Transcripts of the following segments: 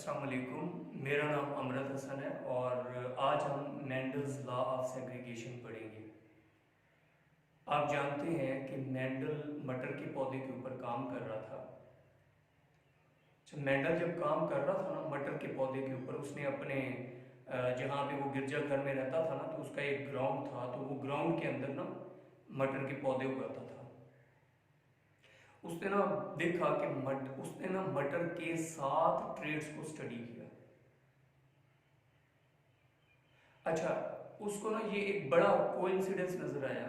अस्सलाम वालेकुम। मेरा नाम अमरत हसन है और आज हम मेंडल्स लॉ ऑफ सेग्रीगेशन पढ़ेंगे। आप जानते हैं कि मेंडल मटर के पौधे के ऊपर काम कर रहा था। मेंडल जब काम कर रहा था ना मटर के पौधे के ऊपर, उसने अपने जहाँ पे वो गिरजाघर में रहता था ना, तो उसका एक ग्राउंड था, तो वो ग्राउंड के अंदर ना मटर के पौधे उगाता था। उसने ना देखा कि उसने ना मटर के 7 ट्रेड्स को स्टडी किया। अच्छा, उसको ना ये एक बड़ा कोइंसिडेंस नजर आया,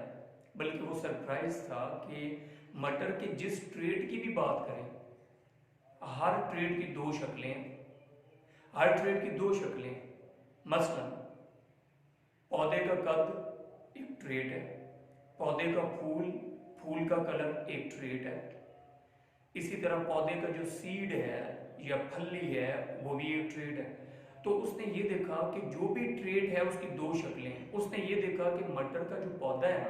बल्कि वो सरप्राइज था कि मटर के जिस ट्रेड की भी बात करें, हर ट्रेड की दो शक्लें, हर ट्रेड की दो शक्लें। मसलन पौधे का कद एक ट्रेड है, पौधे का फूल, फूल का कलर एक ट्रेड है। इसी तरह पौधे का जो सीड है या फली है वो भी एक ट्रेड है। तो उसने ये देखा कि जो भी ट्रेड है उसकी दो शक्लें हैं। उसने ये देखा कि मटर का जो पौधा है ना,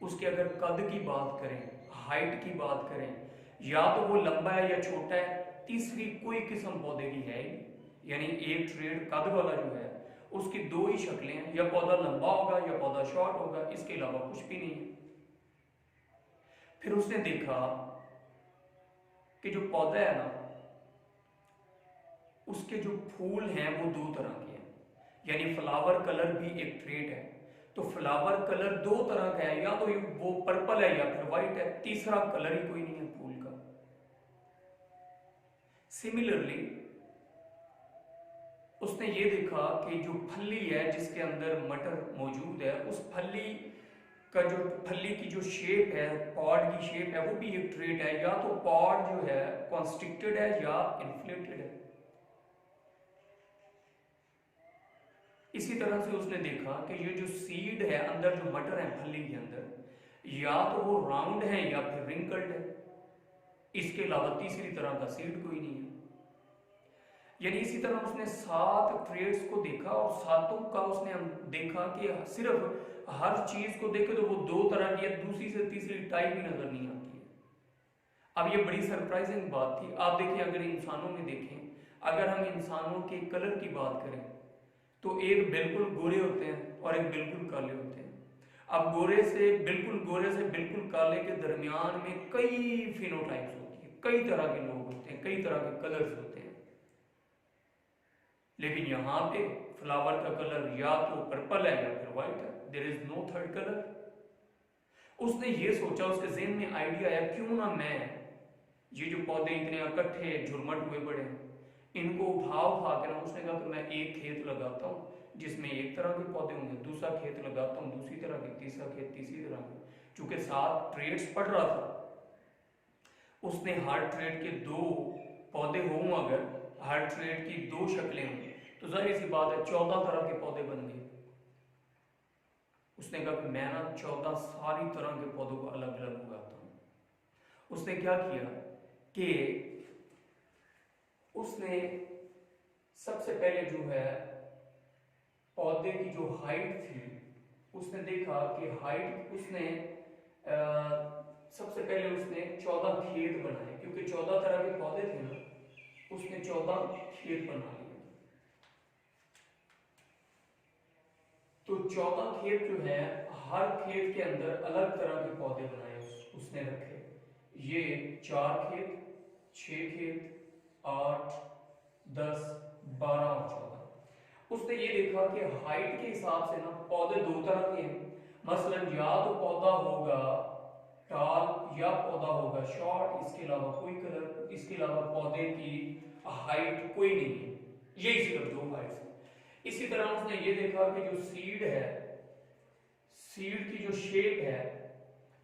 उसके अगर कद की बात करें, हाइट की बात करें, या तो वो लंबा है या छोटा है, तीसरी कोई किस्म पौधे की है ही। यानी एक ट्रेड कद वाला जो है उसकी दो ही शक्लें हैं, या पौधा लंबा होगा या पौधा शॉर्ट होगा, इसके अलावा कुछ भी नहीं है। फिर उसने देखा कि जो पौधा है ना, उसके जो फूल हैं वो दो तरह के हैं, यानी फ्लावर कलर भी एक ट्रेट है। तो फ्लावर कलर दो तरह का है, या तो वो पर्पल है या फिर व्हाइट है, तीसरा कलर ही कोई नहीं है फूल का। सिमिलरली उसने ये देखा कि जो फली है जिसके अंदर मटर मौजूद है, उस फली का जो फली की जो शेप है, पॉड की शेप है, वो भी एक ट्रेट है। या तो पॉड जो है कॉन्स्ट्रिक्टेड है या इन्फ्लेटेड है। इसी तरह से उसने देखा कि ये जो सीड है अंदर, जो मटर है फली के अंदर, या तो वो राउंड है या फिर रिंकल्ड है। इसके अलावा तीसरी तरह का सीड कोई नहीं है। यानी इसी तरह उसने 7 ट्रेड्स को देखा और सातों का उसने देखा कि सिर्फ हर चीज को देखे तो वो दो तरह की है, दूसरी से तीसरी टाइप ही नजर नहीं आती है। अब ये बड़ी सरप्राइजिंग बात थी। आप देखिए, अगर इंसानों में देखें, अगर हम इंसानों के कलर की बात करें तो एक बिल्कुल गोरे होते हैं और एक बिल्कुल काले होते हैं। अब गोरे से बिल्कुल काले के दरमियान में कई फिनोटाइप्स होती है, कई तरह के लोग होते हैं, कई तरह के कलर्स होते हैं। लेकिन यहां पे फ्लावर का कलर या तो पर्पल है या फिर व्हाइट है, there is no third colour. उसने ये सोचा, उसके ज़हन में आइडिया आया, क्यों ना मैं ये जो पौधे इतने इकट्ठे झुरमट हुए पड़े हैं, इनको उठा के ना, उसने कहा कि मैं एक खेत लगाता हूँ जिसमें एक तरह के पौधे होंगे, दूसरा खेत लगाता हूँ दूसरी तरह के, तीसरा खेत तीसरी तरह के। चूंकि 7 ट्रेड्स पढ़ रहा था, उसने हर ट्रेड के दो पौधे हों, अगर हर ट्रेड की दो शक्लें हों, तो जाहिर सी बात है 14 तरह के पौधे बन गए। उसने कहा कि मैं ना 14 सारी तरह के पौधों को अलग अलग उगाता हूँ। उसने क्या किया कि उसने सबसे पहले जो है पौधे की जो हाइट थी, उसने देखा कि हाइट उसने सबसे पहले उसने 14 खेत बनाए, क्योंकि 14 तरह के पौधे थे ना, उसने 14 खेत बना लिए। तो 14 खेत जो है, हर खेत के अंदर अलग तरह के पौधे बनाए उसने रखे। ये 4 खेत, 6 खेत, 8, 10, 12 और 14। उसने ये देखा कि हाइट के हिसाब से ना पौधे दो तरह के हैं। मसलन या तो पौधा होगा टॉल या पौधा होगा शॉर्ट, इसके अलावा कोई कलर, इसके अलावा पौधे की हाइट कोई नहीं है, यही सिर्फ दो हाइट्स है। इसी तरह उसने ये देखा कि जो सीड है, सीड की जो शेप है,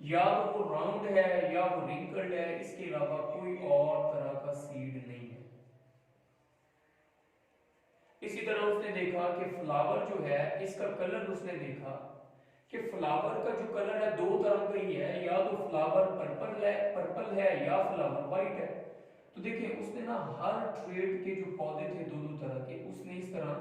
या तो वो राउंड है या वो रिंकल्ड है, इसके अलावा कोई और तरह का सीड नहीं है। इसी तरह उसने देखा कि फ्लावर जो है, इसका कलर उसने देखा कि फ्लावर का जो कलर है दो तरह का ही है, या तो फ्लावर पर्पल है या फ्लावर व्हाइट है। तो देखिए, उसने ना हर ट्रेड के जो पौधे थे दो दो तरह के, उसने इस तरह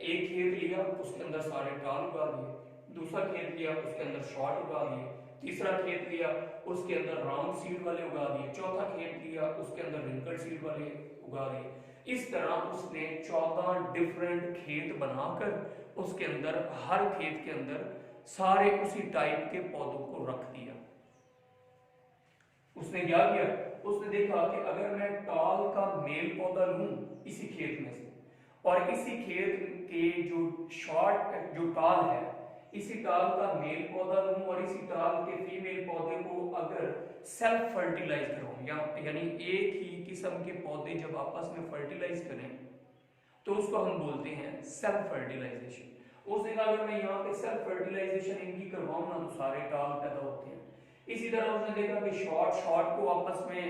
एक खेत लिया, उसके अंदर सारे टाल उगा दिए, दूसरा खेत लिया, उसके अंदर शॉर्ट उगा दिए, तीसरा खेत लिया, उसके अंदर राउंड सीड वाले उगा दिए, चौथा खेत लिया, उसके अंदर रिंकल सीड वाले उगा दिए। इस तरह उसने 14 डिफरेंट खेत बनाकर उसके अंदर हर खेत के अंदर सारे उसी टाइप के पौधों को रख दिया। उसने क्या किया, उसने देखा कि अगर मैं टाल का मेल पौधा लूं इसी खेत में से और इसी खेत के जो शॉर्ट जो टाल है इसी टाल का मेल पौधा लूं और इसी टाल के फीमेल पौधे को अगर सेल्फ फर्टिलाइज कराऊं यानी एक ही किस्म के पौधे जब आपस में फर्टिलाइज करें तो उसको हम बोलते हैं सेल्फ फर्टिलाइजेशन। उसने कहा अगर मैं यहाँ पे सेल्फ फर्टिलाइजेशन इनकी करवाऊं ना तो सारे टाल पैदा होते हैं। इसी तरह उसने देखा कि शॉर्ट को आपस में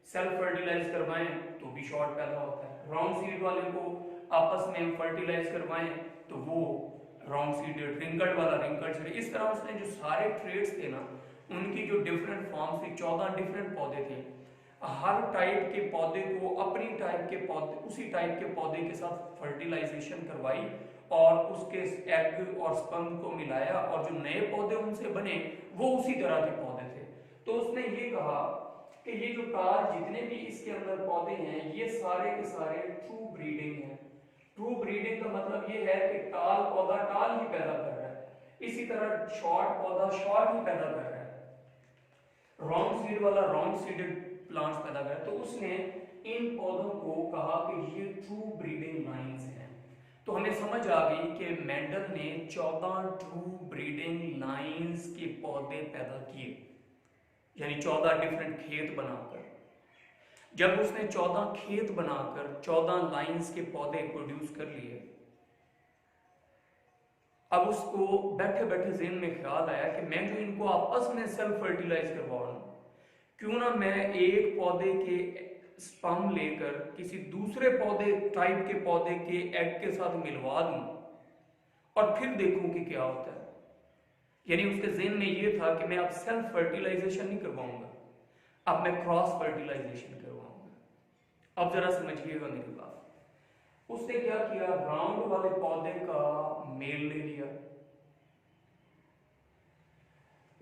सेल्फ फर्टिलाइज करवाएं तो भी शॉर्ट पैदा होता है, राउंड सीड वाले को आपस में फर्टिलाइज करवाएं तो वो राउंड सीडेड, रिंकल्ड वाला रिंकल्ड सीड। इस तरह उसने जो सारे ट्रेड्स थे ना उनकी जो डिफरेंट फॉर्म्स थी, 14 डिफरेंट पौधे थे, हर टाइप के पौधे को अपनी टाइप के पौधे उसी टाइप के पौधे के साथ फर्टिलाइजेशन करवाई और उसके एग और स्पर्म को मिलाया और जो नए पौधे उनसे बने वो उसी तरह के पौधे थे। तो उसने ये कहा कि ये जो टाल जितने भी इसके अंदर पौधे हैं ये सारे के सारे ट्रू ब्रीडिंग है। ट्रू ब्रीडिंग का मतलब ये है कि टाल पौधा टाल ही पैदा कर रहा है, इसी तरह शॉर्ट पौधा शॉर्ट ही पैदा कर रहा है, राउंड सीड वाला राउंड सीडेड प्लांट्स पैदा कर। तो उसने इन पौधों को कहा कि ये ट्रू ब्रीडिंग लाइंस हैं। तो हमें समझ आ गई कि मेंडल ने 14 ट्रू ब्रीडिंग लाइंस के पौधे पैदा किए, यानी 14 डिफरेंट खेत बनाकर। जब उसने 14 खेत बनाकर 14 लाइंस के पौधे प्रोड्यूस कर लिए, अब उसको बैठे बैठे ज़हन में ख्याल आया कि मैं जो इनको आपस में सेल्फ फर्टिलाइज करवा रहा हूं, क्यों ना मैं एक पौधे के स्पर्म लेकर किसी दूसरे पौधे टाइप के पौधे के एग के साथ मिलवा दूं और फिर देखूं कि क्या होता है। यानी उसके ज़हन में ये था कि मैं अब सेल्फ फर्टिलाइजेशन नहीं करवाऊंगा, अब मैं क्रॉस फर्टिलाइजेशन करवाऊंगा। अब जरा समझिएगा मेरी बात। उसने क्या किया, राउंड वाले पौधे का मेल ले लिया,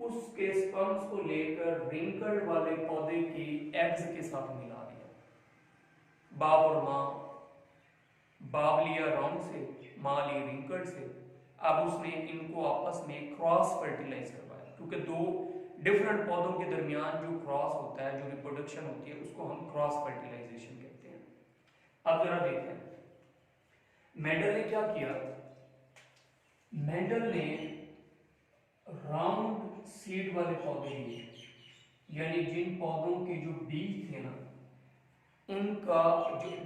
उसके स्पर्म्स को लेकर रिंकल्ड वाले पौधे की एग्स के साथ मिला दिया। बाप और माँ, बाप लिया राउंड से, माँ ली रिंकल्ड से। अब उसने इनको आपस में क्रॉस फर्टिलाइज करवाया, क्योंकि दो डिफरेंट पौधों के दरमियान जो क्रॉस होता है, जो रिप्रोडक्शन होती है, उसको हम क्रॉस फर्टिलाइजेशन कहते हैं। अब जरा देखें मेंडल ने क्या किया। मेंडल ने राउंड सीड वाले पौधे लिए, यानी जिन पौधों के जो बीज थे ना उनका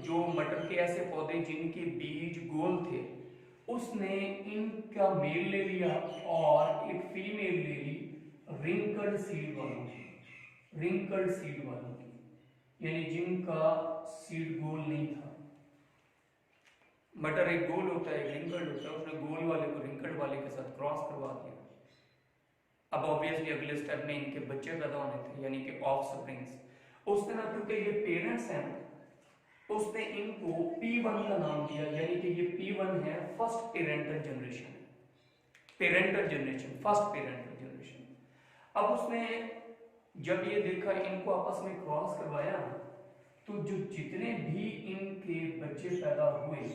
जो मटर के ऐसे पौधे जिनके बीज गोल थे, उसने इनका मेल ले लिया और एक फीमेल ले ली रिंकल्ड सीड वालों की, रिंकल्ड सीड वालों की, यानी जिनका सीड गोल नहीं था। मटर एक गोल होता है, एक रिंकल्ड होता है, उसने गोल वाले को रिंकल्ड वाले के साथ क्रॉस करवा दिया। अब ऑब्वियसली अगले स्टेप में इनके बच्चे पैदा होने थे, यानी कि ऑफस्प्रिंग्स। उसने ना, क्योंकि ये पेरेंट्स हैं, उसने इनको P1 का नाम दिया, यानी कि ये P1 है first parental generation, parental generation, first parental generation. अब उसने जब ये देखा, इनको आपस में क्रॉस करवाया, तो जो जितने भी इनके बच्चे पैदा हुए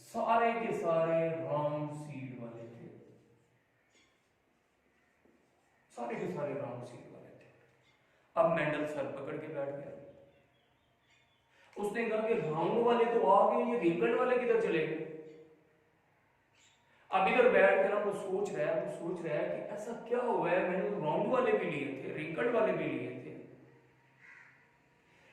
सारे के सारे राउंड सीड वाले थे, सारे के सारे राउंड सीड वाले थे। अब मेंडल सर पकड़ के बैठ गया। उसने कहा कि राउंड वाले तो आ गए, ये रिंकल्ड वाले किधर चले गए। अब इधर बैठ कर वो सोच रहा है कि ऐसा क्या हुआ है, मैंने तो राउंड वाले भी लिए थे, रिंकल्ड वाले भी लिए थे,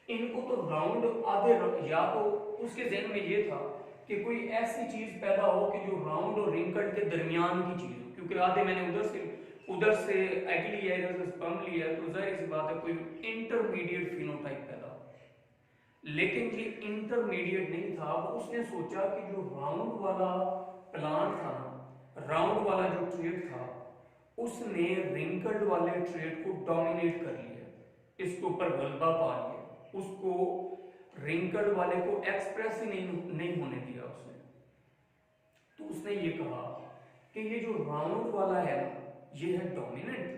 इनको तो राउंड आधे, या तो उसके ज़हन में ये था कि कोई ऐसी चीज पैदा हो कि जो राउंड और रिंकल्ड के दरमियान की चीज हो, क्योंकि आधे मैंने उधर से एग लिया, इधर से स्पर्म लिया, तो जाहिर सी बात है कोई इंटरमीडिएट फिनोटाइप पैदा हो। लेकिन ये इंटरमीडिएट नहीं था। वो उसने सोचा कि जो राउंड वाला प्लांट था ना, राउंड वाला जो ट्रेट था, उसने रिंकल्ड वाले ट्रेट को डोमिनेट कर लिया, इसके ऊपर गलबा पा लिया, उसको रिंकल्ड वाले को एक्सप्रेस ही नहीं होने दिया उसने। तो उसने ये कहा कि ये जो राउंड वाला है ना, ये है डोमिनेंट,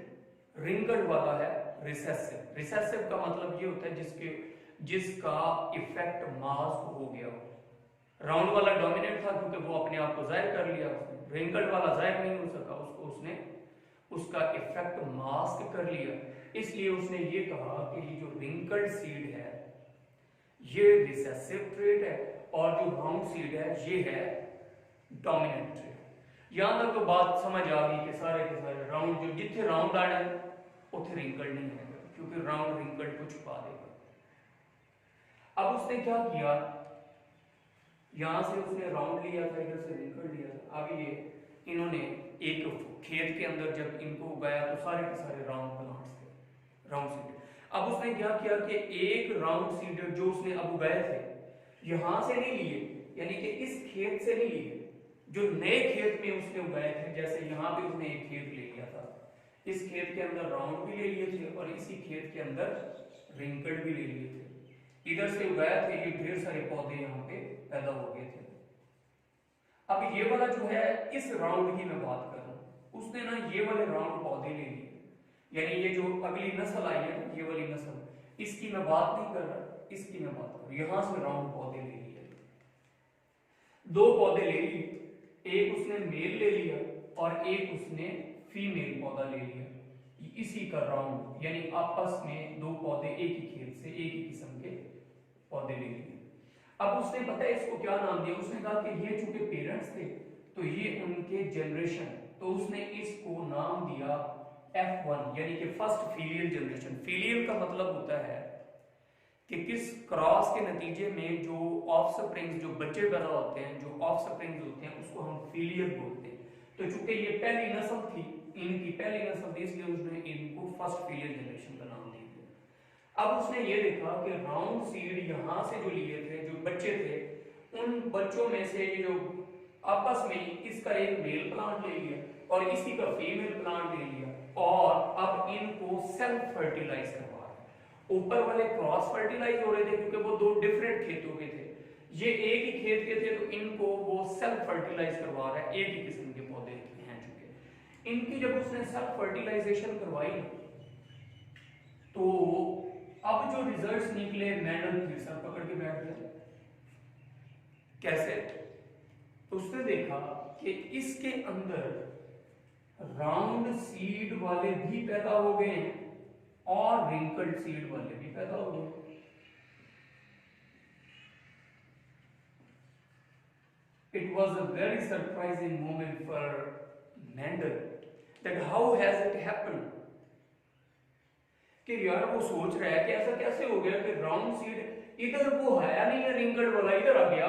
रिंकल्ड वाला है रिसेसिव। रिसेसिव का मतलब ये होता है जिसका इफेक्ट मास को हो गया हो, राउंड वाला डोमिनेट था क्योंकि वो अपने आप को जाहिर कर लिया उसने, रिंकल्ड वाला जाहिर नहीं हो सका, उसको उसने उसका इफेक्ट मास्क कर लिया। इसलिए उसने ये कहा कि ये जो रिंकल्ड सीड है ये रिसेसिव ट्रेट है और जो राउंड सीड है ये है डोमिनेंट ट्रेट। यहां तक तो बात समझ आ गई कि सारे के सारे राउंड जो जिथे राउंड आना है उथे रिंकल्ड नहीं है, क्योंकि राउंड रिंकल्ड को छुपा देगा। अब उसने क्या किया, यहां से उसने राउंड लिया था, इधर से रिंकल्ड लिया था। अब ये इन्होंने एक खेत के अंदर जब इनको उगाया तो सारे के सारे राउंड प्लांट्स थे, राउंड सीड। अब उसने क्या किया कि एक राउंड सीड जो उसने अब उगाए थे यहां से नहीं लिए, यानी कि इस खेत से नहीं लिए, जो नए खेत में उसने उगाए थे, जैसे यहां पे उसने एक खेत ले लिया था, इस खेत के अंदर राउंड भी ले लिए थे और इसी खेत के अंदर रिंकल्ड भी ले लिए थे। इधर से उगाया थे, ये ढेर सारे पौधे यहाँ पे पैदा हो गए थे। अब ये वाला जो है इस राउंड की मैं बात कर रहा हूं, उसने ना ये वाले राउंड पौधे ले लिए, यानी ये जो अगली नस्ल आई है ये वाली नस्ल, इसकी मैं बात नहीं कर रहा, इसकी मैं बात कर रहा हूं। यहां से राउंड पौधे ले लिए, दो पौधे ले लिए, एक उसने मेल ले लिया और एक उसने फीमेल पौधा ले लिया, इसी का राउंड, यानी आपस में दो पौधे एक ही खेत से एक ही किस्म के पौधे ले लिए। अब उसने पता है इसको क्या नाम दिया, उसने कहा कि ये चूंकि पेरेंट्स थे तो ये उनके जनरेशन, तो उसने इसको नाम दिया F1, यानी कि फर्स्ट फीलियल जनरेशन। फीलियल का मतलब होता है कि किस क्रॉस के नतीजे में जो ऑफस्प्रिंग्स, जो बच्चे पैदा होते हैं, जो ऑफस्प्रिंग्स होते हैं, उसको हम फीलियल बोलते हैं। तो चूंकि ये पहली नस्ल थी, इनकी पहली नस्ल थी, इसलिए उसने इनको फर्स्ट फीलियल जनरेशन का नाम दे दिया। अब उसने ये देखा कि राउंड सीड यहां से जो लिए थे, जो बच्चे थे, उन बच्चों में से ये जो आपस में इसका एक मेल प्लांट ले लिया और इसी का फीमेल प्लांट ले लिया और अब इनको सेल्फ फर्टिलाइज करवा रहे। ऊपर वाले क्रॉस फर्टिलाइज हो रहे थे क्योंकि वो दो डिफरेंट खेतों के थे, ये एक ही खेत के थे, तो इनको वो सेल्फ फर्टिलाइज करवा रहा है, एक ही किस्म के पौधे हैं चुके। इनकी जब उसने सेल्फ फर्टिलाइजेशन करवाई तो अब जो रिजल्ट्स निकले, मेंडल फिर सर पकड़ के बैठ गया। कैसे? तो उसने देखा कि इसके अंदर राउंड सीड वाले भी पैदा हो गए और रिंकल्ड सीड वाले भी पैदा हो गए। It was a very surprising moment for Mendel that how has it happened? कि यार वो सोच रहा है कि ऐसा कैसे हो गया कि राउंड सीड इधर वो है नहीं है, रिंकल्ड वाला इधर आ गया।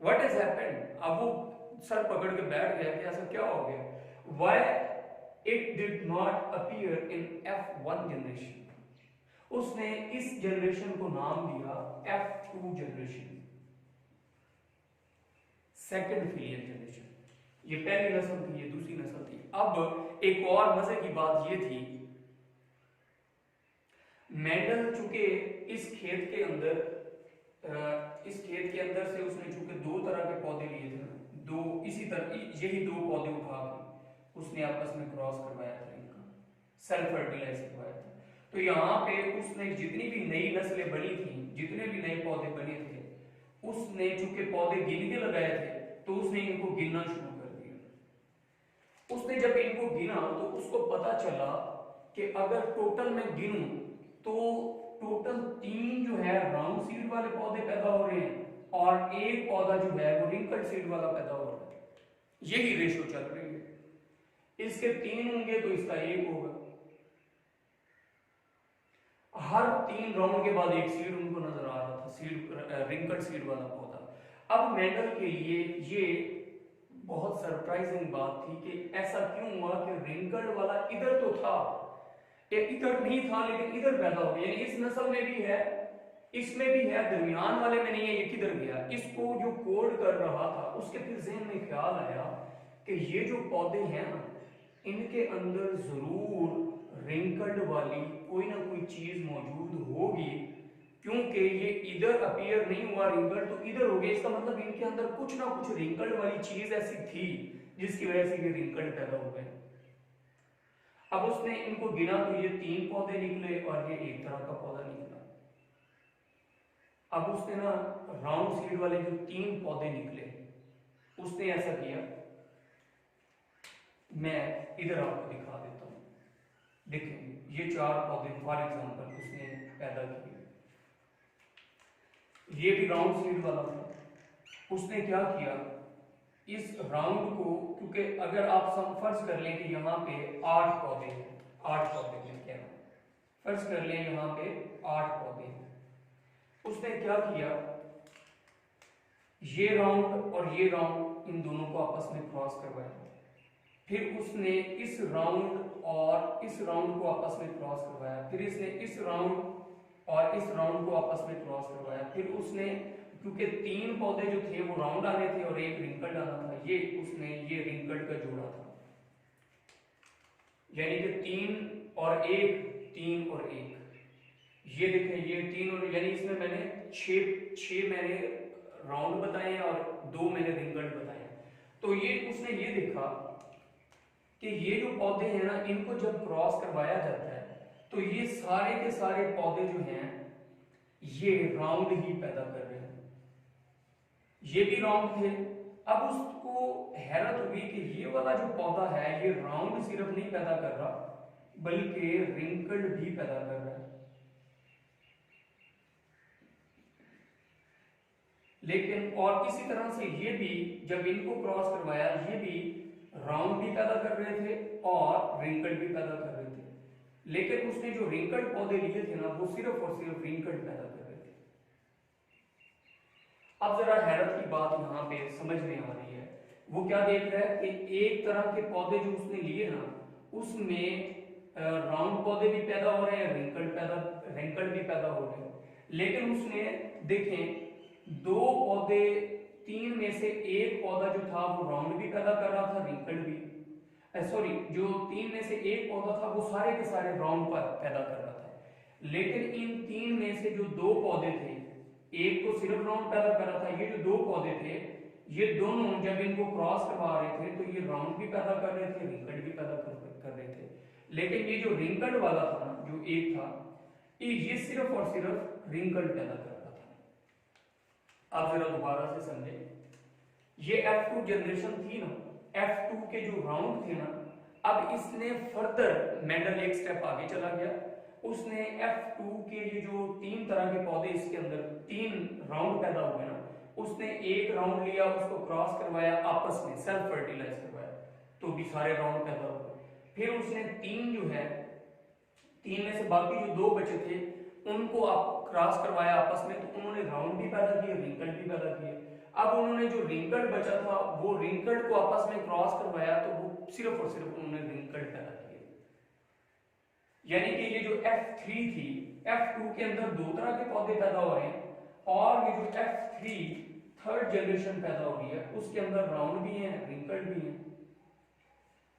What has happened? अब वो सर पकड़ के बैठ गया कि ऐसा क्या हो गया, why it did not appear in F1 generation. उसने इस जनरेशन को नाम दिया F2 generation, second filial generation. ये पहली नस्ल थी, ये दूसरी नस्ल थी। अब एक और मजे की बात ये थी, मेंडल चूंकि इस खेत के अंदर से उसने चूंकि दो तरह के पौधे लिए थे, दो इसी तरह यही दो पौधे उठा के उसने आपस में क्रॉस करवाया था, इनका सेल्फ फर्टिलाइज करवाया था। तो यहाँ पे उसने जितनी भी नई नस्लें बनी थी, जितने भी नए पौधे बने थे, उसने चूंकि पौधे गिन के लगाए थे तो उसने इनको गिनना शुरू कर दिया। उसने जब इनको गिना तो उसको पता चला कि अगर टोटल में गिनूं तो टोटल 3 जो है राउंड सीड वाले पौधे पैदा हो रहे हैं और एक पौधा जो है वो रिंकल्ड सीड वाला पैदा हो रहा है। यही रेशो चल रही है, इसके 3 होंगे तो इसका 1 होगा। हर 3 राउंड के बाद एक सीड उनको नजर आ रहा था, सीड रिंकल्ड सीड वाला पौधा। अब मेंडल के लिए ये बहुत सरप्राइजिंग बात थी कि ऐसा क्यों हुआ कि रिंकल्ड वाला इधर तो था, इधर नहीं था, लेकिन इधर पैदा हो गया। इस नस्ल में भी है, इसमें भी है, दरमियान वाले में नहीं है, ये किधर गया? इसको जो कोड कर रहा था उसके फिर ज़हन में ख्याल आया कि ये जो पौधे हैं ना, इनके अंदर जरूर रिंकल्ड वाली कोई ना कोई चीज मौजूद होगी, क्योंकि ये इधर अपीयर नहीं हुआ रिंकल्ड तो इधर हो गया। इसका मतलब इनके अंदर कुछ ना कुछ रिंकल्ड वाली चीज ऐसी थी जिसकी वजह से ये रिंकल्ड पैदा हो गए। अब उसने इनको गिना तो ये 3 पौधे निकले और ये एक तरह का पौधा निकला। अब उसने ना राउंड सीड वाले जो 3 पौधे निकले, उसने ऐसा किया, मैं इधर आपको दिखा देता हूं। देखिए ये 4 पौधे फॉर एग्जांपल उसने पैदा किए, ये भी राउंड सीड वाला था। उसने क्या किया, इस राउंड को, क्योंकि अगर आप फर्ज कर लें कि यहाँ पे 8 पौधे हैं, 8 पौधे मैं कह रहा हूं, फर्ज कर लें यहाँ पे 8 पौधे हैं। उसने क्या किया, ये राउंड और ये राउंड इन दोनों को आपस में क्रॉस करवाया, फिर उसने इस राउंड और इस राउंड को आपस में क्रॉस करवाया, फिर इसने इस राउंड और इस राउंड को आपस में क्रॉस करवाया, फिर उसने, क्योंकि 3 पौधे जो थे वो राउंड आने थे और एक रिंकल्ड आना था, ये उसने ये रिंकल्ड का जोड़ा था, यानी कि 3 और 1, 3 और 1, ये देखें ये 3 और, यानी इसमें मैंने 6 मैंने राउंड बताए और 2 मैंने रिंकल्ड बताए। तो ये उसने ये देखा कि ये जो पौधे हैं ना, इनको जब क्रॉस करवाया जाता है तो ये सारे के सारे पौधे जो हैं ये राउंड ही पैदा कर रहे हैं, ये भी राउंड थे। अब उसको हैरत हुई कि ये वाला जो पौधा है ये राउंड सिर्फ नहीं पैदा कर रहा बल्कि रिंकल्ड भी पैदा कर रहा है। लेकिन और इसी तरह से ये भी जब इनको क्रॉस करवाया, ये भी राउंड भी पैदा कर रहे थे और रिंकल्ड भी पैदा कर रहे थे, लेकिन उसने जो रिंकल्ड पौधे लिए थे ना, वो सिर्फ और सिर्फ रिंकल्ड पैदा कर रहे थे। अब जरा हैरत की बात यहाँ पे समझ में आ रही है, वो क्या देख रहा है कि एक तरह के पौधे जो उसने लिए ना, उसमें राउंड पौधे भी पैदा हो रहे हैं, रिंकल्ड भी पैदा हो रहे हैं, लेकिन उसने देखें 2 पौधे, 3 में से एक पौधा जो था वो राउंड भी पैदा कर रहा था, रिंकल्ड भी, सॉरी जो 3 में से एक पौधा था वो सारे के सारे राउंड पर पैदा कर रहा था, लेकिन इन 3 में से जो 2 पौधे थे, एक तो सिर्फ राउंड पैदा कर रहा था, ये जो 2 पौधे थे ये दोनों जब इनको क्रॉस करवा रहे थे तो ये राउंड भी पैदा कर रहे थे, रिंकल्ड भी पैदा कर रहे थे, लेकिन ये जो रिंकल्ड वाला था ना, जो एक था, ये सिर्फ और सिर्फ रिंकल्ड पैदा कर रहा था। आप जरा दोबारा से समझे, ये F2 जनरेशन थी ना, F2 के जो राउंड थे ना, अब इसने फर्दर मेंडल एक स्टेप आगे चला गया, उसने F2 के ये जो 3 तरह के पौधे इसके अंदर 3 राउंड पैदा हुए ना, उसने एक राउंड लिया, उसको क्रॉस करवाया, आपस में सेल्फ फर्टिलाइज करवाया, तो भी सारे राउंड पैदा हुए। फिर उसने 3 जो है, 3 में से बाकी जो 2 बचे थे उनको आप क्रॉस करवाया आपस में, तो उन्होंने राउंड भी पैदा किए, रिंकल्ड भी पैदा किए। अब उन्होंने जो रिंकल्ड बचा था वो रिंकल्ड को आपस में क्रॉस करवाया, तो वो सिर्फ और सिर्फ उन्होंने रिंकल्ड पैदा किए। यानी कि ये जो F3 थी, F2 के अंदर 2 तरह के पौधे पैदा हो रहे हैं, और ये जो F3 थर्ड जनरेशन पैदा हो रही है, उसके अंदर राउंड भी हैं, रिंकल्ड भी हैं,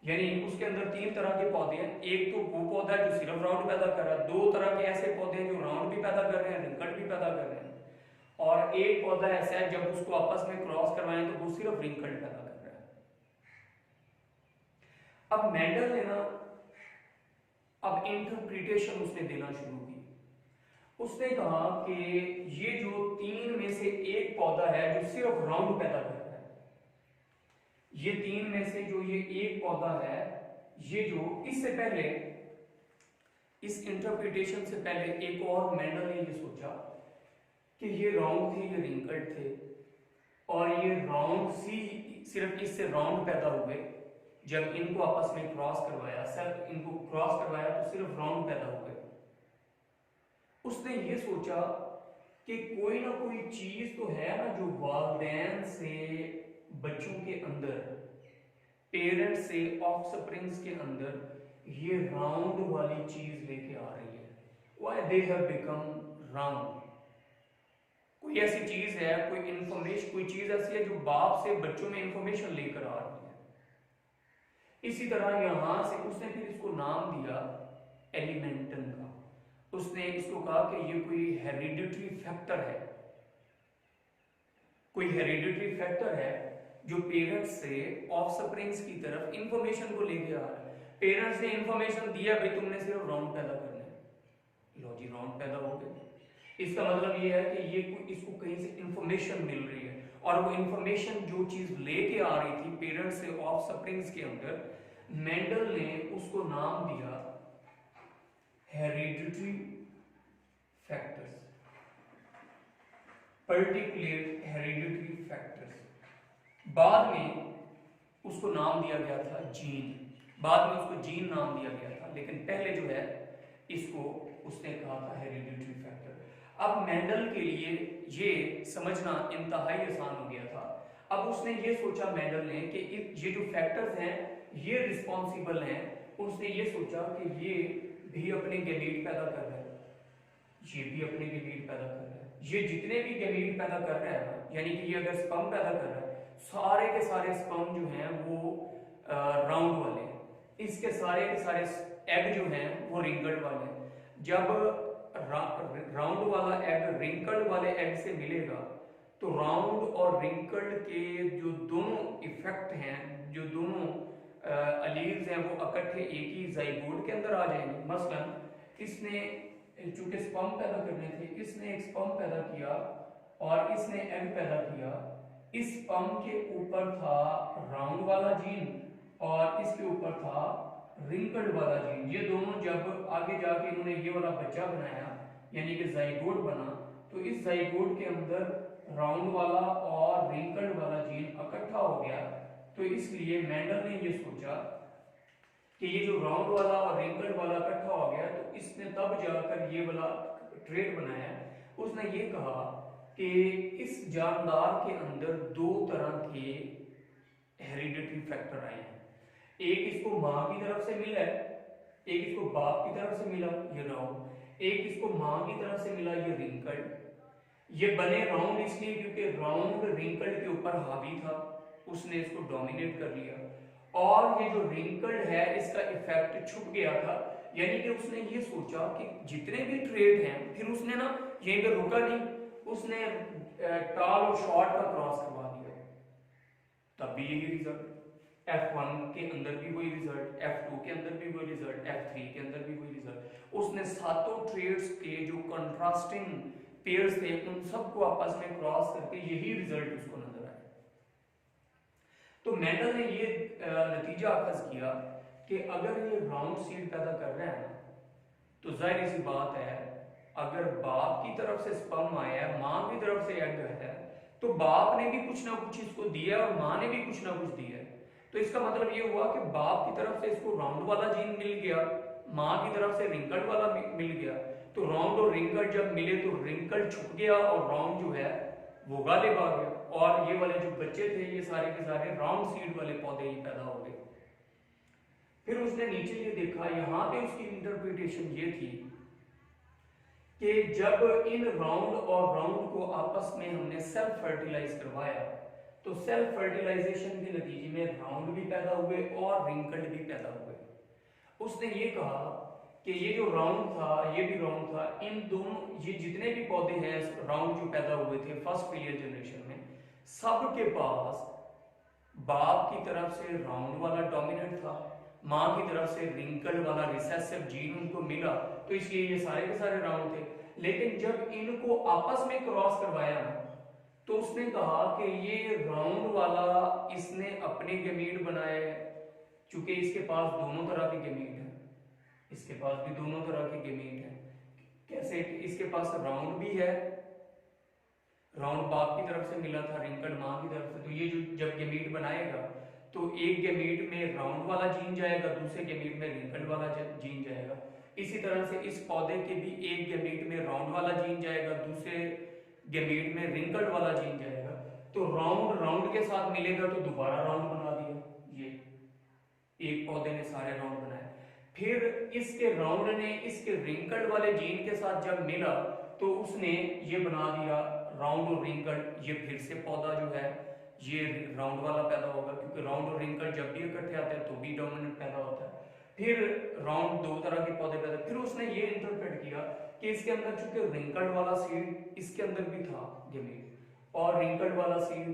यानी उसके अंदर 3 तरह के पौधे हैं। एक तो वो पौधा है जो सिर्फ राउंड पैदा कर रहा है, 2 तरह के ऐसे पौधे हैं जो राउंड भी पैदा कर रहे हैं, रिंकल्ड भी पैदा कर रहे हैं, और एक पौधा ऐसा है जब उसको आपस में क्रॉस करवाएं तो वो सिर्फ रिंकल्ड पैदा कर रहा है। अब मेंडल ने ना अब इंटरप्रिटेशन उसने देना शुरू की। उसने कहा कि ये जो 3 में से एक पौधा है जो सिर्फ राउंड पैदा कर रहा है, ये 3 में से जो ये एक पौधा है, ये जो इससे पहले, इस इंटरप्रिटेशन से पहले एक और मेंडल ने ये सोचा कि ये राउंड थे, ये रिंकल्ड थे, और ये राउंड सी सिर्फ इससे राउंड पैदा हुए, जब इनको आपस में क्रॉस करवाया, सिर्फ इनको क्रॉस करवाया तो सिर्फ राउंड पैदा हुए। उसने ये सोचा कि कोई ना कोई चीज तो है ना जो वालिदैन से बच्चों के अंदर, पेरेंट्स से ऑफस्प्रिंग्स के अंदर ये राउंड वाली चीज लेके आ रही है। Why they have become round. कोई ऐसी चीज है, कोई इंफॉर्मेशन, कोई चीज ऐसी है जो बाप से बच्चों में इंफॉर्मेशन लेकर आ रही है। इसी तरह यहां से उसने फिर इसको नाम दिया एलिमेंटन का। उसने इसको कहा कि ये कोई हेरिडिटरी फैक्टर है, कोई हेरिडिटरी फैक्टर है जो पेरेंट्स से ऑफस्प्रिंग्स की तरफ इंफॉर्मेशन को लेके आ रहा है। पेरेंट्स ने इंफॉर्मेशन दिया भाई तुमने सिर्फ राउंड पैदा करना है, लो जी राउंड पैदा हो गए, इसका मतलब ये है कि ये इसको कहीं से इंफॉर्मेशन मिल रही है, और वो इंफॉर्मेशन जो चीज लेके आ रही थी पेरेंट्स से ऑफ स्प्रिंग्स के अंदर, मेंडल ने उसको नाम दिया hereditary factors, particular hereditary factors. बाद में उसको नाम दिया गया था जीन, बाद में उसको जीन नाम दिया गया था, लेकिन पहले जो है इसको उसने कहा था हेरिडिटरी फैक्टर। अब मेंडल के लिए ये समझना इंतहाई आसान हो गया था। अब उसने ये सोचा मेंडल ने कि ये जो फैक्टर्स हैं ये रिस्पॉन्सिबल हैं, उसने ये सोचा कि ये भी अपने गैमीट पैदा कर रहा है, ये भी अपने गैमीट पैदा कर रहा है, ये जितने भी गैमीट पैदा कर रहा है, यानी कि ये अगर स्पर्म पैदा कर रहा है, सारे के सारे स्पर्म जो हैं वो राउंड वाले, इसके सारे के सारे एग जो हैं वो रिंकल्ड वाले। जब राउंड वाला एग रिंकल्ड वाले एग से मिलेगा तो राउंड और रिंकल्ड के जो दोनों इफेक्ट हैं, जो दोनों अलील्स हैं, वो इकट्ठे एक ही जाइगोट के अंदर आ जाएंगे। मसलन इसने चूंकि स्पर्म पैदा करने थे, इसने एक स्पर्म पैदा किया और इसने एग पैदा किया। इस स्पर्म के ऊपर था राउंड वाला जीन और इसके ऊपर था रिंकल्ड वाला जीन। ये दोनों जब आगे जाके इन्होंने ये वाला बच्चा बनाया यानी कि जाइगोट बना, तो इस जाइगोट के अंदर राउंड वाला और रिंकल्ड वाला जीन इकट्ठा हो गया। तो इसलिए मेंडल ने ये सोचा कि ये जो राउंड वाला और रिंकल्ड वाला इकट्ठा हो गया, तो इसने तब जाकर ये वाला ट्रेट बनाया। उसने ये कहा कि इस जानदार के अंदर दो तरह के हेरिडिटरी फैक्टर आए हैं, एक इसको माँ की तरफ से मिला है, एक इसको बाप की तरफ से मिला ये राउंड, एक इसको माँ की तरफ से मिला ये रिंकल्ड। ये बने राउंड इसलिए क्योंकि राउंड रिंकल्ड के ऊपर हावी था, उसने इसको डोमिनेट कर लिया, और ये जो रिंकल्ड है इसका इफेक्ट छुप गया था। यानी कि उसने ये सोचा कि जितने भी ट्रेड हैं, फिर उसने ना यहीं पे रुका नहीं, उसने टॉल और शॉर्ट का क्रॉस करवा दिया, तब भी यही रिजल्ट। F1 के अंदर भी वही रिजल्ट, F2 के अंदर भी वही रिजल्ट, F3 के अंदर भी वही रिजल्ट। उसने सातों ट्रेड्स के जो कंट्रास्टिंग पेयर्स थे उन सबको आपस में क्रॉस करके यही रिजल्ट उसको नजर आया। तो मेंडल ने ये नतीजा अखज किया कि अगर ये राउंड सीड पैदा कर रहे हैं तो जाहिर सी बात है, अगर बाप की तरफ से स्पर्म आया है, माँ की तरफ से एग है, तो बाप ने भी कुछ ना कुछ इसको दिया और माँ ने भी कुछ ना कुछ दिया है। तो इसका मतलब ये हुआ कि बाप की तरफ से इसको राउंड वाला जीन मिल गया, माँ की तरफ से रिंकल्ड वाला मिल गया। तो राउंड और रिंकल्ड जब मिले तो रिंकल्ड छुप गया और राउंड जो है वो गालिब आ गया, और ये वाले जो बच्चे थे ये सारे के सारे राउंड सीड वाले पौधे ही पैदा हो गए। फिर उसने नीचे ये देखा, यहां पे उसकी इंटरप्रिटेशन ये थी कि जब इन राउंड और राउंड को आपस में हमने सेल्फ फर्टिलाइज करवाया, तो सेल्फ फर्टिलाइजेशन के नतीजे में राउंड भी पैदा हुए और रिंकल्ड भी पैदा हुए। उसने ये कहा कि ये जो राउंड था ये भी राउंड था, इन दोनों ये जितने भी पौधे हैं राउंड जो पैदा हुए थे फर्स्ट पीरियड जनरेशन में, सब के पास बाप की तरफ से राउंड वाला डोमिनेंट था, माँ की तरफ से रिंकल्ड वाला रिसेसिव जीन उनको मिला, तो इसलिए ये सारे के सारे राउंड थे। लेकिन जब इनको आपस में क्रॉस करवाया तो उसने कहा कि ये राउंड वाला इसने अपने गैमीट बनाए, चूंकि इसके पास दोनों तरह के गैमीट हैं, इसके पास भी दोनों तरह के गैमीट हैं। कैसे? इसके पास राउंड भी है, राउंड बाप की तरफ से मिला था, रिंकल्ड माँ की तरफ से। तो ये जो जब गैमीट बनाएगा तो एक गैमीट में राउंड वाला जीन जाएगा, दूसरे गैमीट में रिंकल्ड वाला जीन जाएगा। इसी तरह से इस पौधे के भी एक गैमीट में राउंड वाला जीन जाएगा, दूसरे गैमीट में रिंकल्ड वाला जीन जाएगा। तो राउंड राउंड के साथ मिलेगा तो दोबारा राउंड बना दिया, ये एक पौधे ने सारे राउंड बनाए। फिर इसके राउंड ने इसके रिंकल्ड वाले जीन के साथ जब मिला तो उसने ये बना दिया राउंड और रिंकल्ड। ये फिर से पौधा जो है ये राउंड वाला पैदा होगा, क्योंकि राउंड और रिंकल्ड जब भी इकट्ठे आते हैं तो भी डोमिनेंट पैदा होता है। फिर राउंड दो तरह के पौधे पैदा। फिर उसने ये इंटरप्रेट किया कि इसके अंदर चूंकि रिंकल्ड वाला सीड इसके अंदर भी था गैमीट, और रिंकल्ड वाला सीड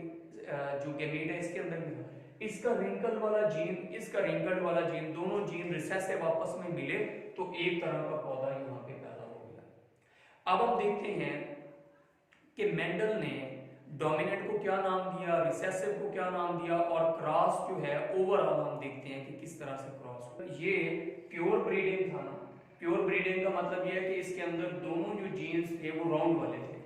जो गैमीट है इसके अंदर भी था, इसका रिंकल वाला जीन इसका रिंकल्ड वाला जीन दोनों जीन रिसेसिव आपस में मिले तो एक तरह का पौधा यहाँ पे पैदा हो गया। अब हम देखते हैं कि मेंडल ने डोमिनेंट को क्या नाम दिया, रिसेसिव को क्या नाम दिया, और क्रॉस जो है ओवरऑल हम देखते हैं कि किस तरह से क्रॉस हो। ये प्योर ब्रीडिंग था ना। प्योर ब्रीडिंग का मतलब ये है कि इसके अंदर दोनों जो जीन्स थे वो राउंड वाले थे,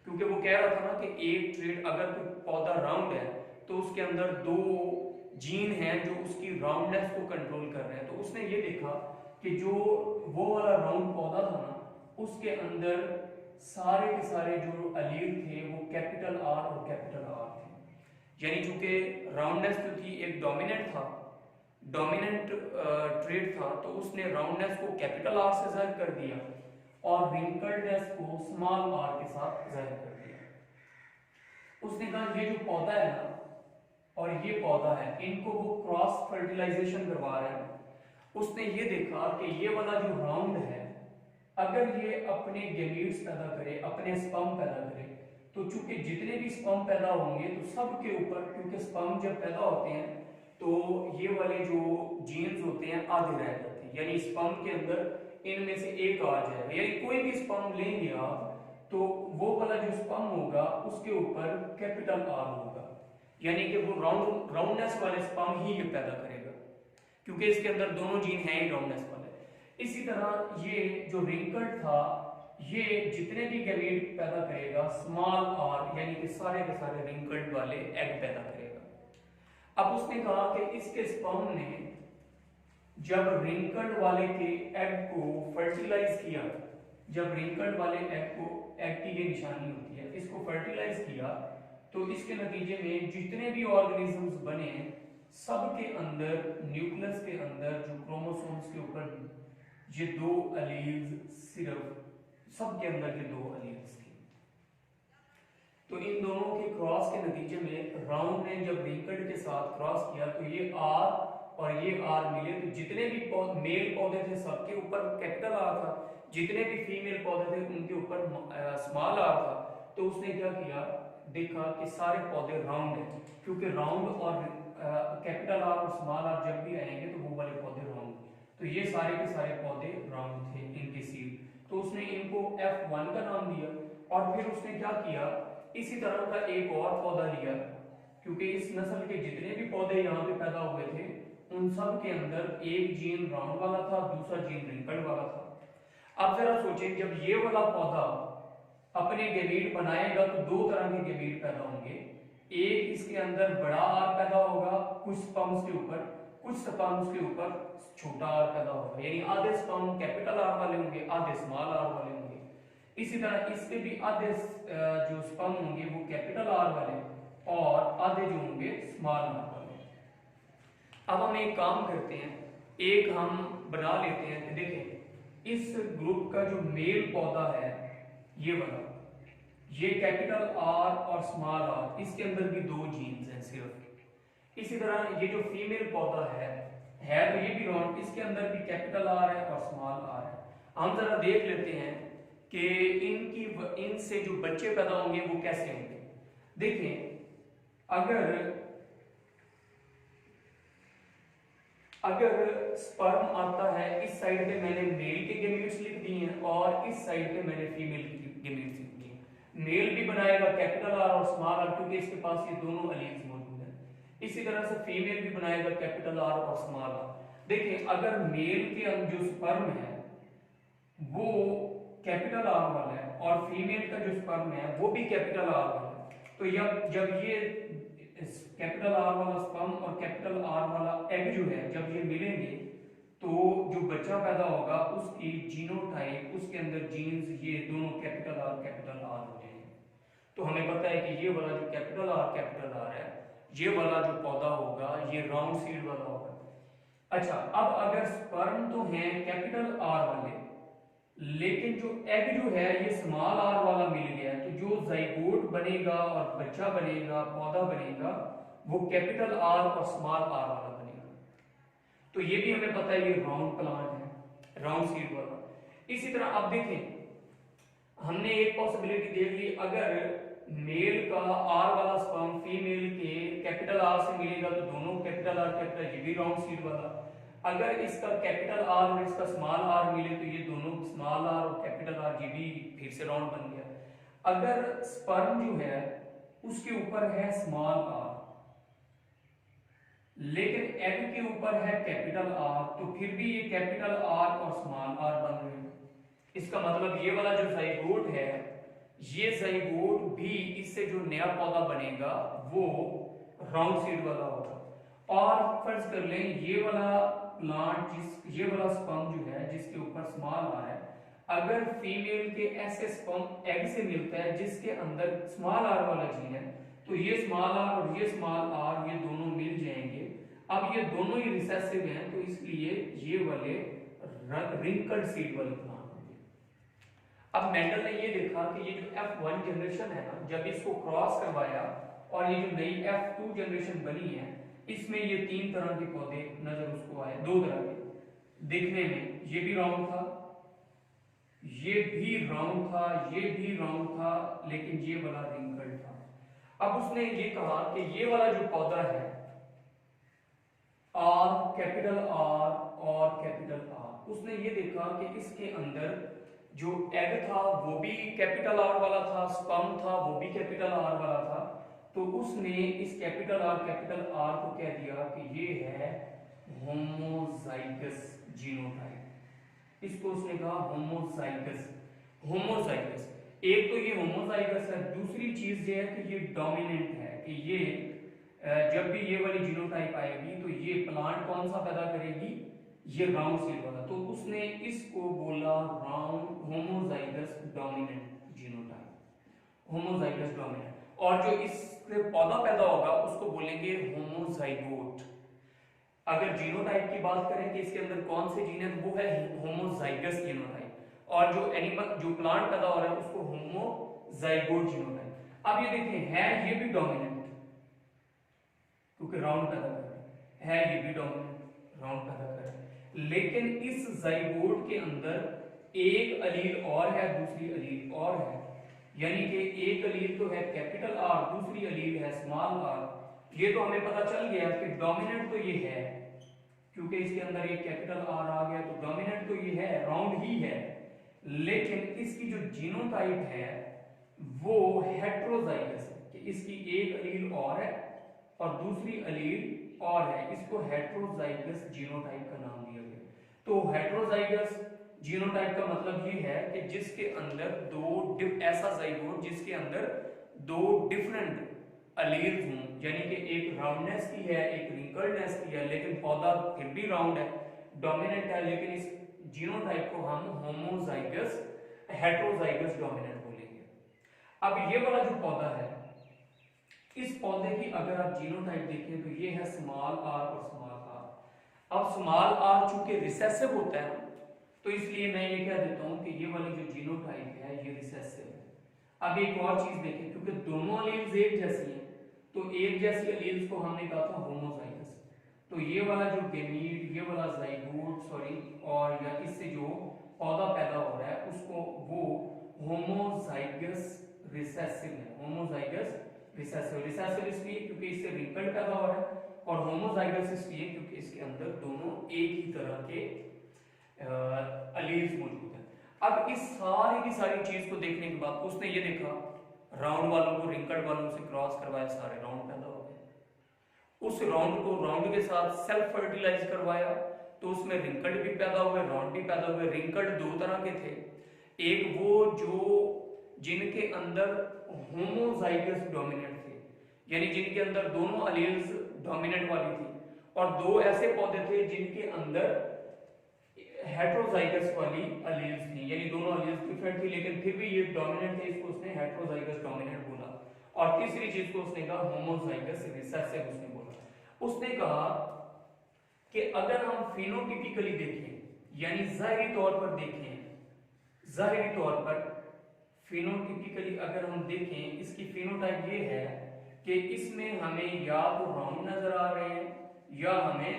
क्योंकि वो कह रहा था ना कि एक ट्रेड अगर कोई पौधा राउंड है तो उसके अंदर दो जीन हैं जो उसकी राउंडनेस को कंट्रोल कर रहे हैं। तो उसने ये देखा कि जो वो वाला राउंड पौधा था ना, उसके अंदर सारे के सारे जो अलील थे वो कैपिटल आर और कैपिटल आर थे। यानी चूंकि राउंडनेस जो थी एक डोमिनेंट था, डोमिनेंट ट्रेड था, तो उसने राउंडनेस को कैपिटल आर से जाहिर कर दिया और रिंकल्डनेस को स्मॉल आर के साथ जाहिर कर दिया। उसने कहा ये जो पौधा है ना और ये पौधा है, इनको वो क्रॉस फर्टिलाइजेशन करवा रहे हैं। उसने ये देखा कि ये वाला जो राउंड है, अगर ये अपने गैमीट्स पैदा करे, अपने स्पर्म पैदा करे, तो चूंकि जितने भी स्पर्म पैदा होंगे तो सब के ऊपर, क्योंकि स्पर्म जब पैदा होते हैं तो ये वाले जो जीन्स होते हैं आधे रह जाते हैं, यानी स्पर्म के अंदर इनमें से एक आ जाएगा। यानी कोई भी स्पर्म लेंगे आप तो वो वाला जो स्पर्म होगा उसके ऊपर कैपिटल आर होगा, यानी कि वो राउंडनेस वाले स्पर्म ही ये पैदा करेगा, क्योंकि इसके अंदर दोनों जीन हैं ही राउंडनेस वाले। इसी तरह ये जो रिंकल्ड था, ये जितने भी गैमीट पैदा करेगा स्मॉल आर, यानी कि सारे के सारे रिंकल्ड वाले एग पैदा करेगा। अब उसने कहा कि इसके स्पर्म ने जब रिंकल्ड वाले के एग को फर्टिलाइज किया, जब रिंकल्ड वाले एग को, एग की ये निशानी होती है, इसको फर्टिलाइज किया, तो इसके नतीजे में जितने भी ऑर्गेनिजम्स बने सबके अंदर, न्यूक्लियस के अंदर जो क्रोमोसोम्स के ऊपर ये दो अलील्स, सिर्फ सबके अंदर ये दो अलील्स थे। तो इन दोनों के क्रॉस के नतीजे में राउंड ने जब रिंकल्ड के साथ क्रॉस किया तो ये आर और ये आर मिले, तो जितने भी मेल पौधे थे सबके ऊपर कैपिटल आर था, जितने भी फीमेल पौधे थे उनके ऊपर स्मॉल आर था। तो उसने क्या किया, देखा कि सारे पौधे राउंड हैं, क्योंकि राउंड और कैपिटल आर और स्मॉल आर जब भी आएंगे तो वो वाले पौधे राउंड, तो ये सारे के सारे पौधे राउंड थे इनके सीड। तो उसने इनको F1 का नाम दिया, और फिर उसने क्या किया, इसी तरह का एक और पौधा लिया, क्योंकि इस नस्ल के जितने भी पौधे यहाँ पे पैदा हुए थे उन सब के अंदर एक जीन राउंड वाला था, दूसरा जीन रिंकल्ड वाला था। अब जरा सोचें, जब ये वाला पौधा अपने गैमीट बनाएगा तो दो तरह के गैमीट पैदा होंगे। एक इसके अंदर बड़ा आर पैदा होगा कुछ स्पर्म्स के ऊपर, कुछ स्पर्म्स के ऊपर छोटा आर पैदा होगा, यानी आधे स्पर्म कैपिटल आर वाले होंगे, आधे स्मॉल आर वाले होंगे। इसी तरह इसके भी आधे जो स्पर्म होंगे वो कैपिटल आर वाले और आधे जो होंगे स्मॉल आर वाले। अब हम एक काम करते हैं, एक हम बना लेते हैं कि देखें इस ग्रुप का जो मेल पौधा है ये वाला, ये कैपिटल आर और स्मॉल आर, इसके अंदर भी दो जीन्स हैं सिर्फ। इसी तरह ये जो फीमेल पौधा है तो ये भी राउंड, इसके अंदर भी कैपिटल आर है और स्मॉल आर है। हम जरा देख लेते हैं कि इनसे जो बच्चे पैदा होंगे वो कैसे होंगे। देखें, अगर स्पर्म आता है, इस साइड पे मैंने मेल के गैमीट्स लिख दिए हैं और इस साइड पे मैंने फीमेल के गैमीट्स लिख दिए हैं। मेल भी बनाएगा कैपिटल आर और स्मॉल आर, क्योंकि इसके पास ये दोनों अलील्स मौजूद हैं। इसी तरह से फीमेल भी बनाएगा कैपिटल आर और स्मॉल आर। देखिए, अगर मेल के जो स्पर्म है वो कैपिटल आर वाला है और फीमेल का जो स्पर्म है वो भी कैपिटल आर वाला है, तो जब ये कैपिटल आर वाला स्पर्म और कैपिटल आर वाला एग जो है जब ये मिलेंगे तो जो बच्चा पैदा होगा उसकी जीनोटाइप, उसके अंदर जीन्स ये दोनों कैपिटल आर हो जाएंगे। तो हमें पता है कि ये वाला जो कैपिटल आर है, ये वाला जो पौधा होगा ये राउंड सीड वाला होगा। अच्छा, अब अगर स्पर्म तो है कैपिटल आर वाले, लेकिन जो एग जो है ये स्मॉल आर वाला मिल गया है, तो जो जाइगोट बनेगा और बच्चा बनेगा, पौधा बनेगा, वो कैपिटल आर और स्मॉल आर वाला बनेगा। तो ये भी हमें पता है ये राउंड प्लांट है, राउंड सीड वाला। इसी तरह आप देखें, हमने एक पॉसिबिलिटी देख ली, अगर मेल का आर वाला स्पर्म फीमेल के कैपिटल आर से मिलेगा तो दोनों कैपिटल आर कैपिटल, ये भी राउंड सीड वाला। अगर इसका कैपिटल आर और इसका स्मॉल आर मिले तो ये दोनों स्मॉल आर और कैपिटल आर, ये भी फिर से राउंड बन गया। अगर स्पर्म जो है उसके ऊपर है स्मॉल आर लेकिन एग के ऊपर है कैपिटल आर, तो फिर भी ये कैपिटल आर और स्मॉल आर बन रहे हैं। इसका मतलब ये वाला जो जाइगोट है, ये जाइगोट भी इससे जो नया पौधा बनेगा वो राउंड सीड वाला होगा। और फर्ज कर लें ये वाला प्लांट, ये वाला स्पर्म जो है जिसके ऊपर स्मॉल आर है, अगर फीमेल के ऐसे स्पर्म एग से मिलता है जिसके अंदर स्मॉल आर वाला जीन है, तो ये स्मॉल आर और ये स्मॉल आर ये दोनों मिल जाएंगे। अब ये दोनों ही रिसेसिव हैं, तो इसलिए ये वाले रिंकल्ड सीड वाले प्लांट होंगे। अब मेंडल ने ये देखा कि ये जो F1 जनरेशन है ना, जब इसको क्रॉस करवाया और ये जो नई F2 जनरेशन बनी है, इसमें ये 3 तरह के पौधे नजर उसको आए, 2 तरह के दिखने में। ये भी राउंड था, ये भी राउंड था, ये भी राउंड था, लेकिन ये वाला रिंकल्ड था। अब उसने ये कहा कि ये वाला जो पौधा है आर, कैपिटल आर और कैपिटल आर, उसने ये देखा कि इसके अंदर जो एग था वो भी कैपिटल आर वाला था, स्पर्म था वो भी कैपिटल आर वाला था। तो उसने इस कैपिटल आर को कह दिया कि ये है होमोजाइगस जीनोटाइप। इसको उसने कहा होमोजाइगस। होमोजाइगस, एक तो ये होमोजाइगस है, दूसरी चीज ये है कि ये डोमिनेंट है, कि ये जब भी ये वाली जीनोटाइप आएगी तो ये प्लांट कौन सा पैदा करेगी, ये राउंड सीड वाला। तो उसने इसको बोला round homozygous dominant genotype, homozygous dominant. और जो इससे पौधा पैदा होगा उसको बोलेंगे होमोजाइगोट। अगर जीनोटाइप की बात करें कि इसके अंदर कौन से जीन है, तो वो है होमोजाइगस जीनोटाइप। और जो एनिमल जो प्लांट पैदा हो रहा है उसको होमोजाइगोट जीनोटाइप। अब ये देखिए है ये भी डोमिनेंट क्योंकि राउंड पैदा कर रहे हैं, है ये भी डोमिनेंट राउंड पैदा कर रहे हैं, लेकिन इस जाइगोट के अंदर एक अलील और है, दूसरी अलील और है। यानी कि एक अलील तो है कैपिटल आर, दूसरी अलील है स्मॉल आर। ये तो हमें पता चल गया कि डोमिनेंट तो ये है, क्योंकि इसके अंदर एक कैपिटल आर आ गया, तो डोमिनेंट तो ये है, राउंड ही है। लेकिन इसकी जो जीनोटाइप है वो हेट्रोजाइगस है, कि इसकी एक अलील और है और दूसरी अलील और है। इसको हेट्रोजाइगस जीनोटाइप का नाम दिया गया। तो हेट्रोजाइगस जीनोटाइप का मतलब ये है कि जिसके अंदर ऐसा जाइगोट जिसके अंदर 2 डिफरेंट अलील्स हों, यानी कि एक राउंडनेस की है, एक रिंकल्डनेस की है, लेकिन पौधा फिर भी राउंड है, डोमिनेंट है, लेकिन इस जीनोटाइप को हम होमोजाइगस हेट्रोजाइगस डोमिनेंट बोलेंगे। अब ये वाला जो पौधा है, इस पौधे की अगर आप जीनोटाइप देखें तो ये है स्मॉल आर और स्मॉल आर। अब स्मॉल आर चूंकि रिसेसिव होता है तो इसलिए मैं ये कह देता हूं कि ये वाली जो जीनोटाइप है ये रिसेसिव है। अब एक और चीज देखें, क्योंकि दोनों अलील्स एक जैसी हैं, तो एक जैसी अलील्स को हमने कहा था होमोजाइगस। तो ये वाला जो गेमीट, ये वाला जाइगोट और या इससे जो पौधा पैदा हो रहा है उसको वो होमोजाइगस रिसेसिव है। होमोजाइगस रिसेसिव, रिसेसिव इसलिए क्योंकि इससे रिंकल्ड पैदा हो रहा है, और होमोजाइगस इसलिए क्योंकि इसके अंदर दोनों एक ही तरह के अलील्स मौजूद हैं। अब इस सारी की सारी चीज को देखने के बाद उसने ये देखा राउंड वालों को रिंकल्ड वालों से क्रॉस करवाया, सारे राउंड पैदा हो गए। उस राउंड को राउंड के साथ सेल्फ फर्टिलाइज करवाया तो उसमें रिंकल्ड भी पैदा हुए, राउंड भी पैदा हुए। रिंकल्ड 2 तरह के थे, एक वो जो जिनके अंदर होमोजाइगस डोमिनेंट थे, यानी जिनके अंदर दोनों अलील्स डोमिनेंट वाली थी, और 2 ऐसे पौधे थे जिनके अंदर हेट्रोजाइगस वाली अलील्स थी, यानी दोनों अलील्स डिफरेंट थी लेकिन फिर भी ये डोमिनेंट थे, इसको उसने हेट्रोजाइगस डोमिनेंट बोला। और तीसरी चीज को उसने कहा होमोजाइगस रिसेसिव उसने बोला। उसने कहा कि अगर हम फिनोटिपिकली देखें, यानी जाहिरी तौर पर देखें, जाहिरी तौर पर फिनोटिपिकली अगर हम देखें, इसकी फिनोटाइप ये है कि इसमें हमें या तो राउंड नजर आ रहे हैं या हमें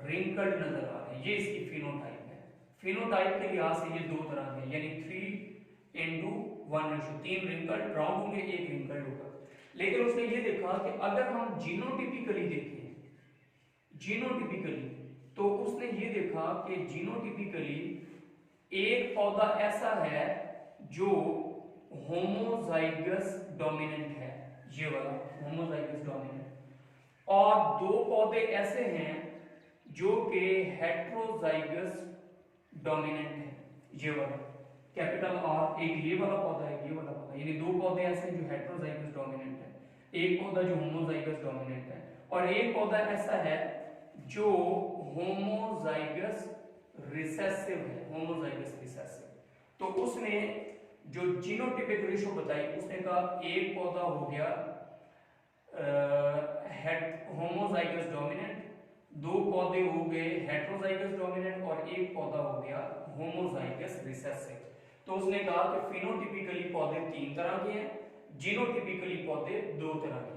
रिंकल्ड नजर आ रहे हैं। ये इसकी फिनोटाइप है। फिनोटाइप के लिहाज से ये 2 तरह के, यानी 3:1, 3 रिंकल्ड राउंड होंगे, 1 रिंकल्ड होगा। लेकिन उसने ये देखा कि अगर हम जीनोटिपिकली देखें, जीनोटिपिकली, तो उसने ये देखा कि जीनोटिपिकली एक पौधा ऐसा है जो होमोजाइगस डोमिनेंट है, ये वाला होमोजाइगस डोमिनेंट, और दो पौधे ऐसे हैं जो कि हेट्रोजाइगस डोमिनेंट है, ये वाला कैपिटल आर, एक ये वाला पौधा है, ये वाला पौधा, यानी दो पौधे ऐसे हैं जो हेट्रोजाइगस डोमिनेंट है, एक पौधा जो होमोजाइगस डोमिनेंट है, और एक पौधा ऐसा है जो होमोजाइगस रिसेसिव है, होमोजाइगस रिसेसिव। तो उसने जो जीनोटिपिक रेशो बताई, उसने कहा एक पौधा हो गया होमोजाइगस डोमिनेंट, दो पौधे हो गए हेट्रोजाइगस डोमिनेंट, और एक पौधा हो गया होमोजाइगस रिसेसिव। तो उसने कहा कि फिनोटिपिकली पौधे तीन तरह के हैं, जीनोटिपिकली पौधे दो तरह के हैं।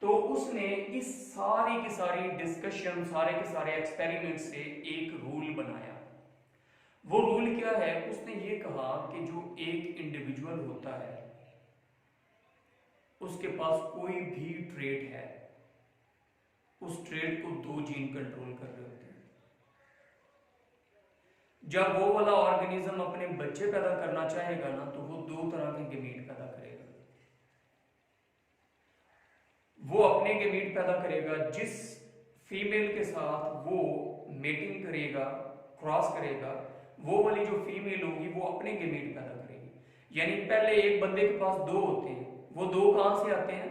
तो उसने इस सारी की सारी डिस्कशन, सारे के सारे एक्सपेरिमेंट से एक रूल बनाया। वो रूल क्या है? उसने ये कहा कि जो एक इंडिविजुअल होता है उसके पास कोई भी ट्रेट है, उस ट्रेट को दो जीन कंट्रोल कर रहे होते हैं। जब वो वाला ऑर्गेनिज्म अपने बच्चे पैदा करना चाहेगा ना, तो वो दो तरह के गेमीट पैदा करेगा। वो अपने गेमीट पैदा करेगा, जिस फीमेल के साथ वो मेटिंग करेगा, क्रॉस करेगा, वो वाली जो फीमेल होगी वो अपने गेमीट पैदा करेगी। यानी पहले एक बंदे के पास दो होते हैं, वो दो कहां से आते हैं?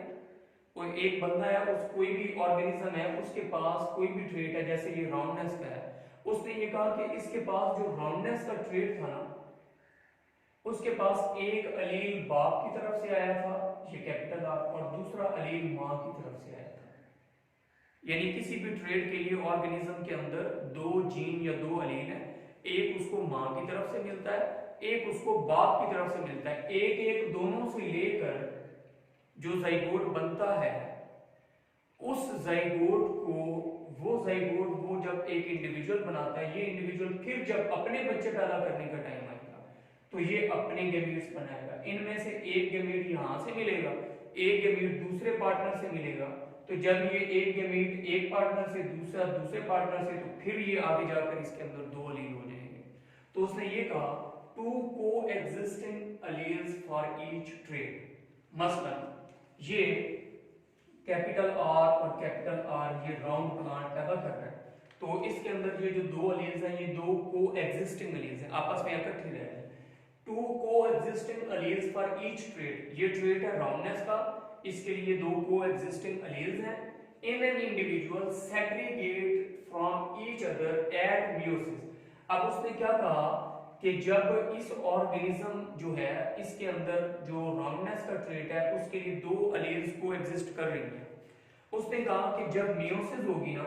कोई एक बंदा है, उस कोई भी ऑर्गेनिज्म है, उसके पास कोई भी ट्रेट है, जैसे ये राउंडनेस का है, उसने ये कहा कि इसके पास जो राउंडनेस का ट्रेट था ना, उसके पास एक अलील बाप की तरफ से आया था, ये कैपिटल आर, और दूसरा अलील मां की तरफ से आया था। यानी किसी भी ट्रेट के लिए ऑर्गेनिज्म के अंदर दो जीन या दो अलील है, एक उसको मां की तरफ से मिलता है, एक उसको बाप की तरफ से मिलता है। एक एक दोनों से लेकर जो जाइगोट बनता है, उस जाइगोट को वो जब एक इंडिविजुअल बनाता है, ये इंडिविजुअल फिर जब अपने बच्चे पैदा करने का टाइम आएगा तो ये अपने गेमीट्स बनाएगा। इनमें से एक गेमीट यहां से मिलेगा, एक गेमीट दूसरे पार्टनर से मिलेगा। तो जब ये एक गेमीट एक पार्टनर से, दूसरा दूसरे पार्टनर से, तो फिर ये आगे जाकर इसके अंदर दो अलील हो जाएंगे। तो उसने ये कहा टू को existing alleles for each trait. मसलन ये कैपिटल आर और कैपिटल आर ये राउंड प्लांट पैदा कर रहा है, तो इसके अंदर ये जो दो अलील्स हैं, ये दो को एग्जिस्टिंग अलील्स हैं, आपस में इकट्ठे रह रहे हैं। टू को existing alleles for each trait, ये ट्रेट है राउंडनेस का, इसके लिए दो को एग्जिस्टिंग अलील्स हैं। In an individual segregate from each other at meiosis. अब उसने क्या कहा कि जब इस ऑर्गेनिज्म जो है, इसके अंदर जो राउंडनेस का ट्रेट है, उसके लिए दो अलील्स को एग्जिस्ट कर रही है, उसने कहा कि जब मियोसिस होगी ना,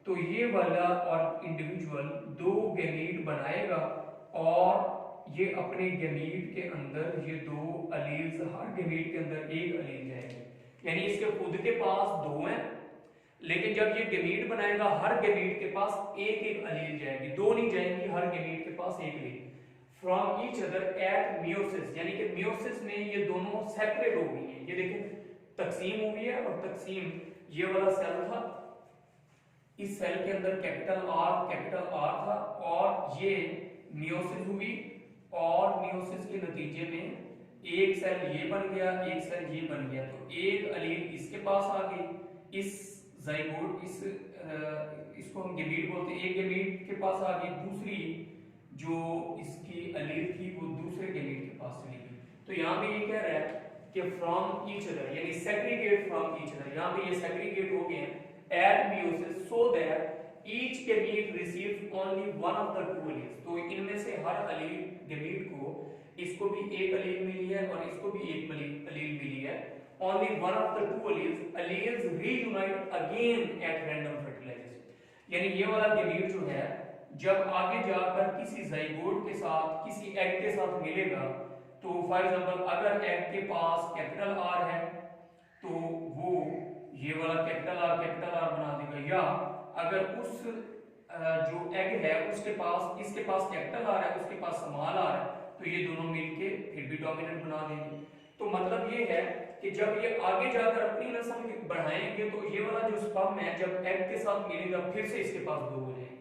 तो ये वाला और इंडिविजुअल दो गेमीट बनाएगा, और ये अपने गेमीट के अंदर ये दो अलील्स, हर गेमीट के अंदर एक अलील जाएगी। यानी इसके खुद के पास दो हैं, लेकिन जब ये गेमीट बनाएगा, हर गेमीट के पास एक एक अलील जाएगी, दो नहीं जाएंगी, हर गेमीट के पास एक allele from each other at meiosis. यानी कि मियोसिस में ये दोनों सेपरेट हो गई हैं। ये देखें तकसीम हुई है, और तकसीम ये वाला सेल था, इस सेल के अंदर कैपिटल आर था, और ये मियोसिस हुई, और मियोसिस के नतीजे में एक सेल ये बन गया, एक सेल ये बन गया। तो एक अलील इसके पास आ गई, इस जाइगोट, इसको हम गेमीट बोलते हैं, एक गेमीट के पास आ गई, दूसरी जो इसकी अलील थी वो दूसरे गेमीट के पास चली गई। तो यहाँ पे ये कह रहा है कि फ्रॉम ईच अदर, यानी सेग्रीगेट फ्रॉम ईच अदर, यहाँ पे ये सेग्रीगेट हो गए हैं at meiosis, so that each gamete receives only one of the two alleles. तो इनमें से हर अलील गेमीट को, इसको भी एक अलील मिली है और इसको भी एक अलील मिली है। Only one of the two alleles reunite again at random fertilisation. यानी ये वाला गेमीट जो है, जब आगे जाकर किसी जाइगोट के साथ, किसी एग के साथ मिलेगा, तो फॉर एग्जांपल अगर एग के पास कैपिटल आर है, तो वो ये वाला कैपिटल आर बना देगा, या अगर उस जो एग है उसके पास, इसके पास कैपिटल आर है, उसके पास स्मॉल आर है, तो ये दोनों मिलके फिर भी डोमिनेंट बना देंगे। तो मतलब ये है कि जब ये आगे जाकर अपनी नस्ल बढ़ाएंगे, तो ये वाला जो स्पर्म है जब एग के साथ मिलेगा, फिर से इसके पास दो हो जाएंगे।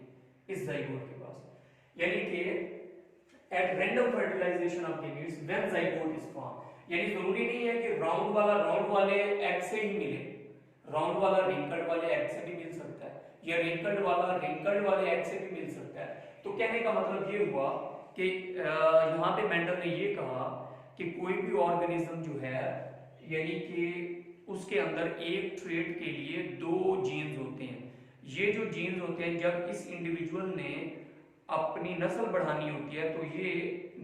इस जाइगोट के पास, यानी कि at random fertilisation of gametes when zygote is form, यानी जरूरी नहीं है कि राउंड वाले एग से ही मिले, राउंड वाला रिंकल्ड वाले एग से भी मिल सकता है, या रिंकल्ड वाले एग से भी मिल सकता है। तो कहने का मतलब ये हुआ कि यहाँ पे मेंडल ने ये कहा कि कोई भी ऑर्गेनिज्म जो है, यानी कि उसके अंदर एक ट्रेट के लिए दो जीन्स होते हैं। ये जो जीन्स होते हैं, जब इस इंडिविजुअल ने अपनी नस्ल बढ़ानी होती है तो ये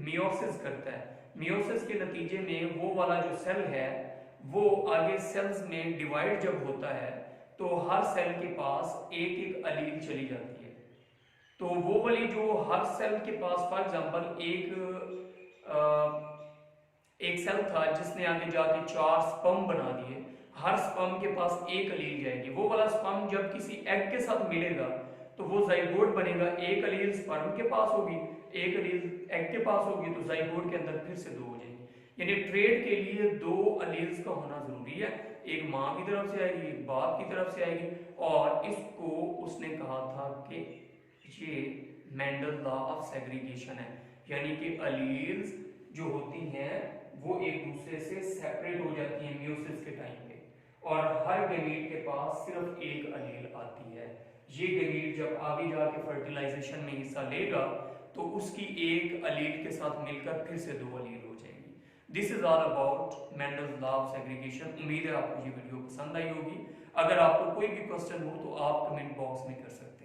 मियोसिस करता है। मियोसिस के नतीजे में वो वाला जो सेल है वो आगे सेल्स में डिवाइड जब होता है तो हर सेल के पास एक एक अलील चली जाती है। तो वो वाली जो हर सेल के पास, फॉर एग्जांपल एक सेल था जिसने आगे जाके 4 स्पर्म बना दिए, हर स्पर्म के पास एक अलील जाएगी। वो वाला स्पर्म जब किसी एग के साथ मिलेगा तो वो जाइगोट बनेगा, एक अलील स्पर्म के पास होगी, एक अलील एग के पास होगी, तो जाइगोट के अंदर फिर से 2 हो जाएंगे। यानी ट्रेड के लिए 2 अलील्स का होना जरूरी है, एक माँ की तरफ से आएगी, एक बाप की तरफ से आएगी। और इसको उसने कहा था कि ये मेंडल लॉ ऑफ सेग्रीगेशन है, यानी कि अलील्स जो होती हैं वो एक दूसरे से सेपरेट हो जाती हैं मियोसिस के टाइम पे, और हर गैमीट के पास सिर्फ एक अलील आती है। ये गैमीट जब आगे जाके फर्टिलाइजेशन में हिस्सा लेगा तो उसकी एक अलील के साथ मिलकर फिर से 2 अलील हो जाएंगी। This is all about Mendel's law of segregation. उम्मीद है आपको ये वीडियो पसंद आई होगी। अगर आपको कोई भी क्वेश्चन हो तो आप कमेंट बॉक्स में कर सकते हैं।